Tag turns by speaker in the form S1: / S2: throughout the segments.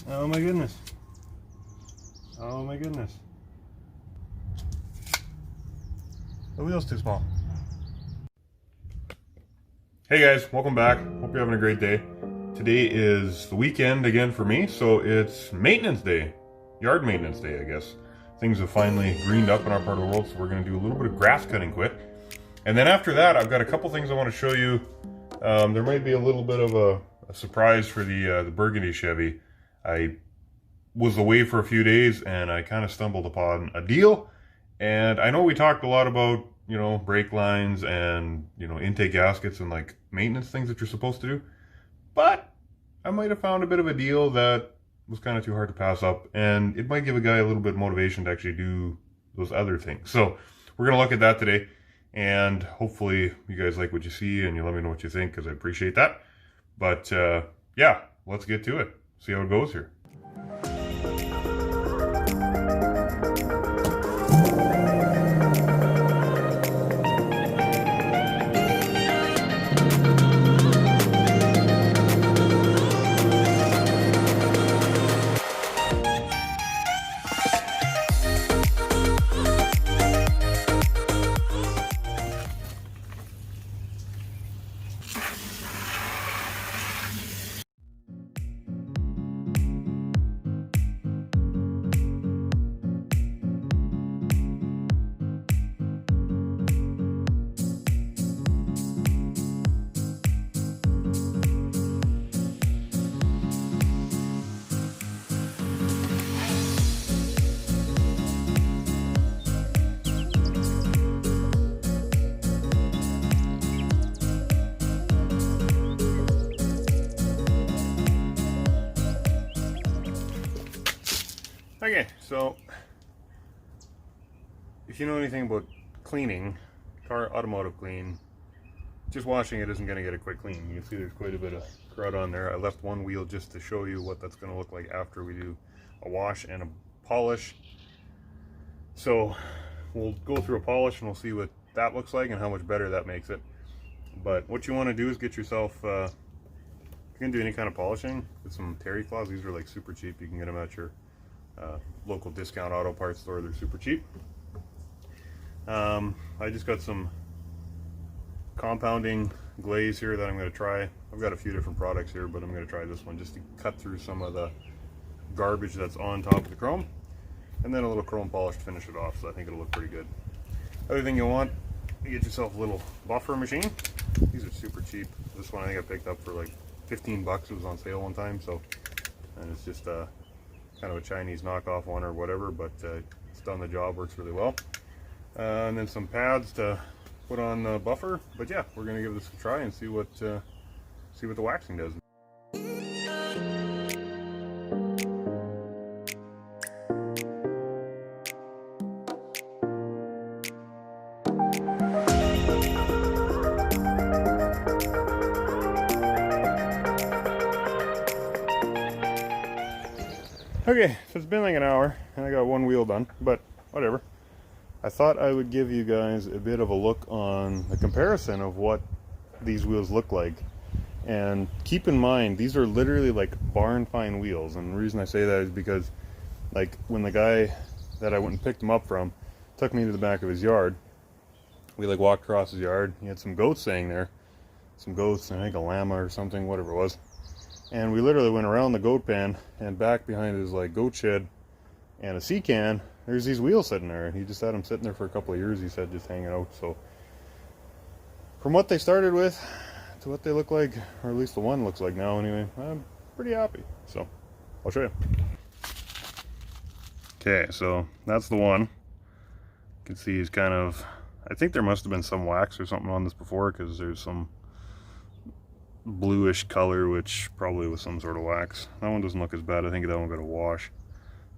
S1: Oh my goodness. Oh my goodness. The wheel's too small. Hey guys, welcome back. Hope you're having a great day. Today is the weekend again for me, so it's maintenance day. Yard maintenance day, I guess. Things have finally greened up in our part of the world, so we're going to do a little bit of grass cutting quick. And then after that, I've got a couple things I want to show you. There might be a little bit of a surprise for the Burgundy Chevy. I was away for a few days and I kind of stumbled upon a deal. And I know we talked a lot about, you know, brake lines and, you know, intake gaskets and like maintenance things that you're supposed to do. But I might have found a bit of a deal that was kind of too hard to pass up. And it might give a guy a little bit of motivation to actually do those other things. So we're going to look at that today. And hopefully you guys like what you see and you let me know what you think, because I appreciate that. But yeah, let's get to it. See how it goes here. Okay, so if you know anything about cleaning, automotive clean, just washing it isn't going to get a quick clean. You can see there's quite a bit of crud on there. I left one wheel just to show you what that's going to look like after we do a wash and a polish. So we'll go through a polish and we'll see what that looks like and how much better that makes it. But what you want to do is get yourself, if you're going to do any kind of polishing, get some terry cloths. These are like super cheap. You can get them at your local discount auto parts store. They're super cheap. I just got some compounding glaze here that I'm going to try. I've got a few different products here, but I'm going to try this one just to cut through some of the garbage that's on top of the chrome, and then a little chrome polish to finish it off. So I think it'll look pretty good. Other thing you want, you get yourself a little buffer machine. These are super cheap. This one I think I picked up for like 15 bucks. It was on sale one time. So, and it's just kind of a Chinese knockoff one or whatever, but it's done the job, works really well. And then some pads to put on the buffer. But yeah, we're gonna give this a try and see what the waxing does. Okay, so it's been like an hour and I got one wheel done, but whatever. I thought I would give you guys a bit of a look on the comparison of what these wheels look like. And keep in mind, these are literally like barn fine wheels. And the reason I say that is because, like, when the guy that I went and picked them up from took me to the back of his yard, we like walked across his yard. He had some goats staying there, some goats, I think a llama or something, whatever it was. And we literally went around the goat pen and back behind his like goat shed and a sea can. There's these wheels sitting there, and he just had them sitting there for a couple of years. He said, just hanging out. So from what they started with to what they look like, or at least the one looks like now anyway, I'm pretty happy. So I'll show you. Okay, so that's the one. You can see he's kind of, I think there must have been some wax or something on this before, because there's some bluish color, which probably was some sort of wax. That one doesn't look as bad. I think that one got a wash.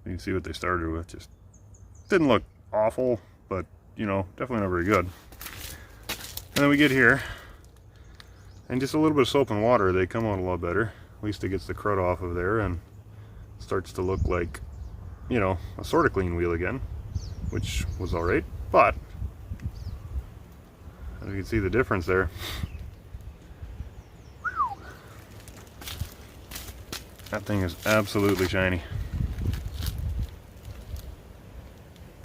S1: You can see what they started with. Just didn't look awful, but you know, definitely not very good. And then we get here, and just a little bit of soap and water, they come out a lot better. At least it gets the crud off of there and starts to look like, you know, a sort of clean wheel again, which was alright. But as you can see the difference there. That thing is absolutely shiny.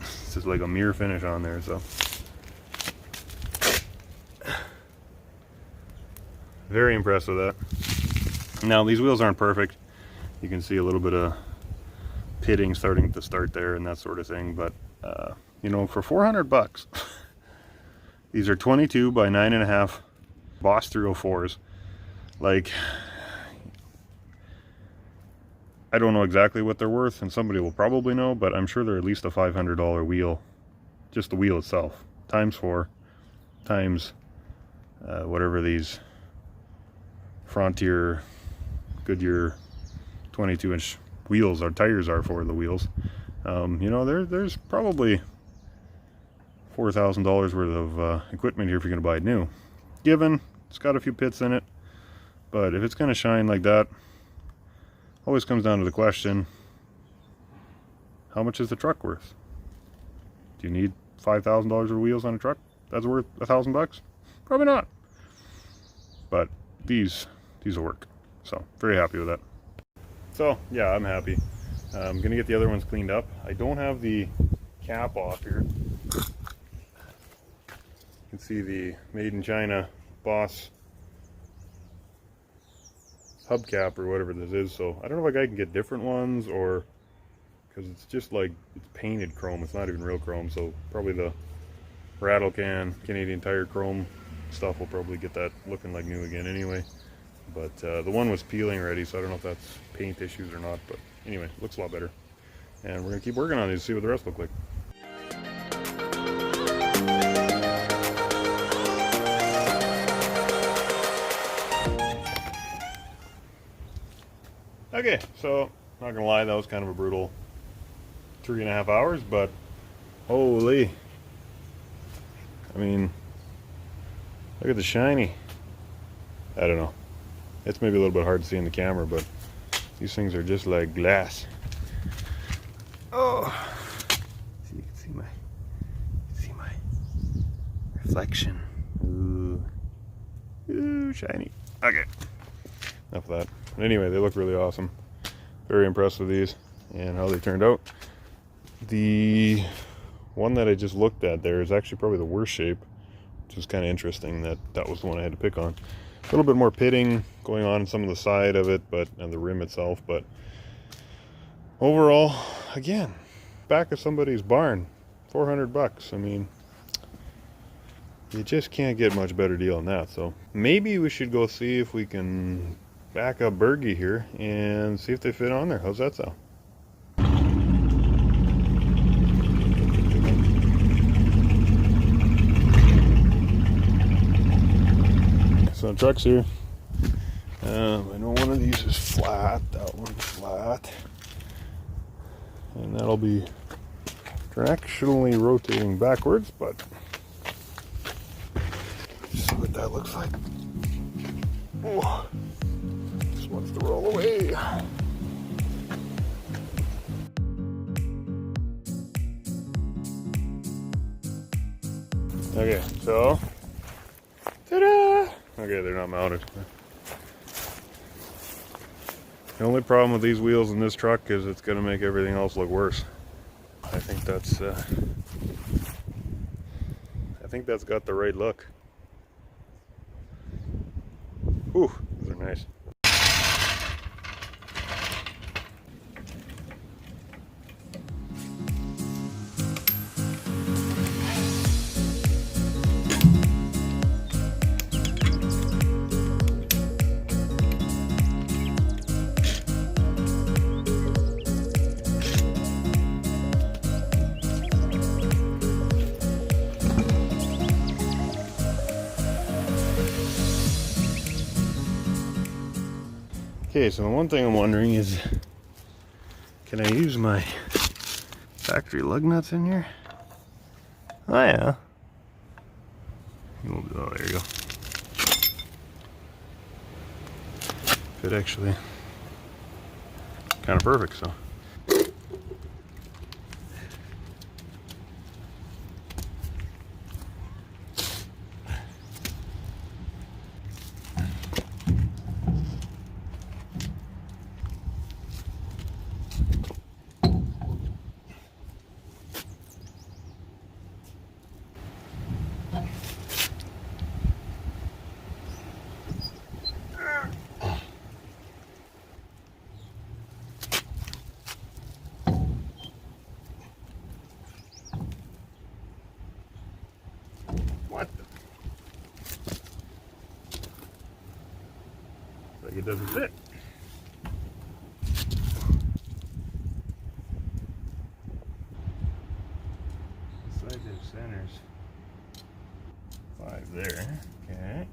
S1: It's just like a mirror finish on there, so. Very impressed with that. Now these wheels aren't perfect. You can see a little bit of pitting starting to start there and that sort of thing, but you know, for 400 bucks, these are 22 by 9.5 Boss 304s. Like, I don't know exactly what they're worth, and somebody will probably know, but I'm sure they're at least a $500 wheel. Just the wheel itself, times 4, times whatever these Frontier, Goodyear 22-inch wheels or tires are for the wheels. You know, there's probably $4,000 worth of equipment here if you're going to buy it new. Given it's got a few pits in it, but if it's going to shine like that, always comes down to the question, how much is the truck worth? Do you need $5,000 of wheels on a truck that's worth $1,000? Probably not. But these will work. So very happy with that. So yeah, I'm happy. I'm gonna get the other ones cleaned up. I don't have the cap off here. You can see the Made in China Boss hubcap or whatever this is. So I don't know if I can get different ones, or because it's just like it's painted chrome. It's not even real chrome. So probably the rattle can Canadian Tire chrome stuff will probably get that looking like new again anyway. But the one was peeling already, so I don't know if that's paint issues or not. But anyway, looks a lot better. And we're gonna keep working on these, see what the rest look like. Okay, so not gonna lie, that was kind of a brutal 3.5 hours, but holy, I mean, look at the shiny. I don't know, it's maybe a little bit hard to see in the camera, but these things are just like glass. Oh, so you can see my reflection. Ooh, shiny. Okay, enough of that. But anyway, they look really awesome. Very impressed with these and how they turned out. The one that I just looked at there is actually probably the worst shape, which is kind of interesting that that was the one I had to pick on. A little bit more pitting going on some of the side of it, but and the rim itself, but overall, again, back of somebody's barn, 400 bucks. I mean, you just can't get much better deal than that. So maybe we should go see if we can back up Bergie here and see if they fit on there. How's that sound? So the truck's here. I know one of these is flat, that one's flat, and that'll be directionally rotating backwards, but see what that looks like. Oh, this wants to roll away. Okay, so ta-da! Okay, they're not mounted. The only problem with these wheels in this truck is it's going to make everything else look worse. I think that's got the right look. Whew, those are nice. Okay, so the one thing I'm wondering is, can I use my factory lug nuts in here? Oh yeah. Oh, there you go. Fit actually kind of perfect, so. it doesn't fit. Side diff centers. 5 there. Okay.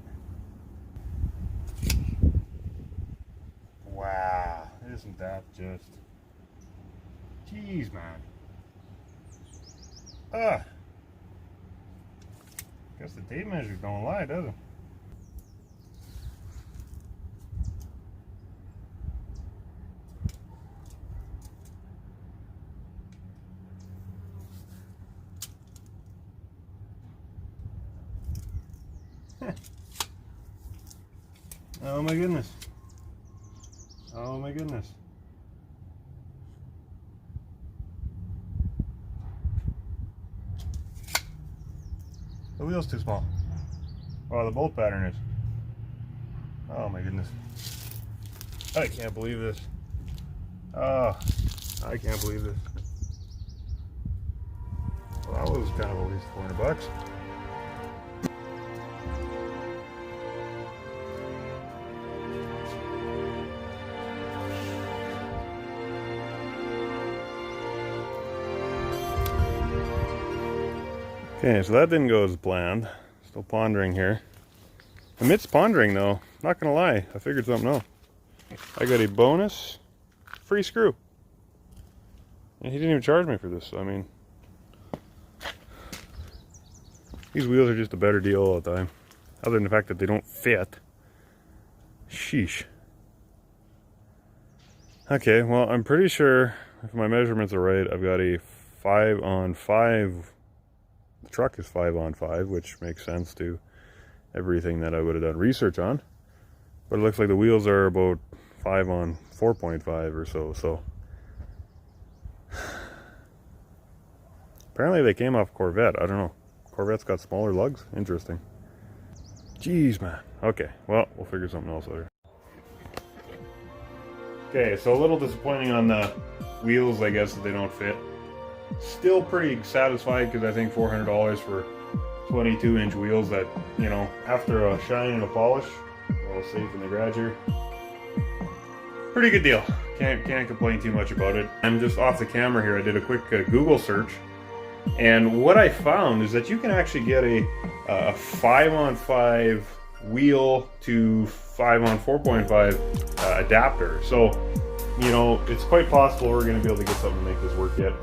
S1: Wow, isn't that just... Jeez, man. Guess the tape measures don't lie, does it? Oh my goodness. Oh my goodness. The wheel's too small. Oh, the bolt pattern is. Oh my goodness. I can't believe this. Oh, I can't believe this. Well, that was kind of a waste of $400. Okay, so that didn't go as planned. Still pondering here. Amidst pondering though, not gonna lie, I figured something out. I got a bonus free screw. And he didn't even charge me for this, so I mean, these wheels are just a better deal all the time. Other than the fact that they don't fit. Sheesh. Okay, well, I'm pretty sure if my measurements are right, I've got a 5-on-5. The truck is 5-on-5, which makes sense to everything that I would have done research on. But it looks like the wheels are about 5-on-4.5 or so. So apparently they came off Corvette. I don't know. Corvette's got smaller lugs. Interesting. Jeez, man. Okay, well, we'll figure something else later. Okay, so a little disappointing on the wheels, I guess, that they don't fit. Still pretty satisfied because I think $400 for 22-inch wheels that, you know, after a shine and a polish, all safe in the garage here, pretty good deal. Can't complain too much about it. I'm just off the camera here. I did a quick Google search, and what I found is that you can actually get a 5-on-5 wheel to 5-on-4.5 adapter. So, you know, it's quite possible we're going to be able to get something to make this work yet.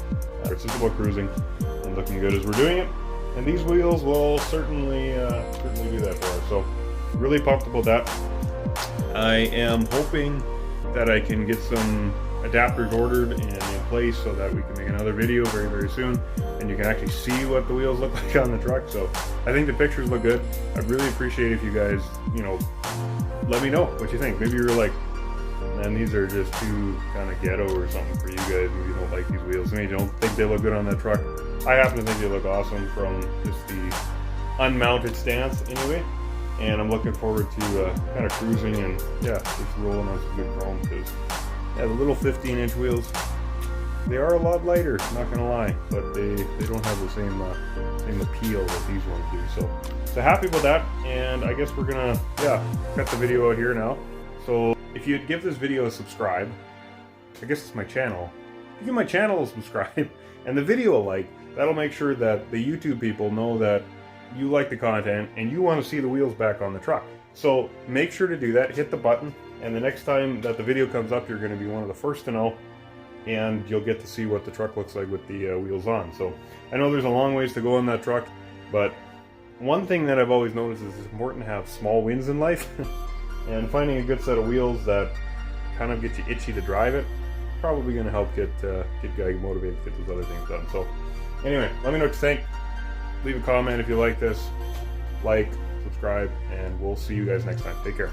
S1: It's just about cruising and looking good as we're doing it, and these wheels will certainly do that for us. So, really pumped about that. I am hoping that I can get some adapters ordered and in place so that we can make another video very, very soon, and you can actually see what the wheels look like on the truck. So I think the pictures look good. I'd really appreciate if you guys, you know, let me know what you think. Maybe you're like, man, these are just too kind of ghetto or something for you guys. Maybe you don't like these wheels. Maybe you don't think they look good on that truck. I happen to think they look awesome from just the unmounted stance anyway. And I'm looking forward to kind of cruising and, yeah, just rolling on some good chrome, because, yeah, the little 15-inch wheels, they are a lot lighter, not gonna lie, but they don't have the same appeal that these ones do. So happy about that, and I guess we're gonna, yeah, cut the video out here now. So if you'd give this video a subscribe, I guess it's my channel. If you give my channel a subscribe and the video a like, that'll make sure that the YouTube people know that you like the content and you want to see the wheels back on the truck. So make sure to do that, hit the button, and the next time that the video comes up, you're going to be one of the first to know, and you'll get to see what the truck looks like with the wheels on. So I know there's a long ways to go on that truck, but one thing that I've always noticed is it's important to have small wins in life, and finding a good set of wheels that kind of get you itchy to drive it, probably going to help get guys motivated to get those other things done. So anyway, let me know what you think. Leave a comment if you like this, like, subscribe, and we'll see you guys next time. Take care.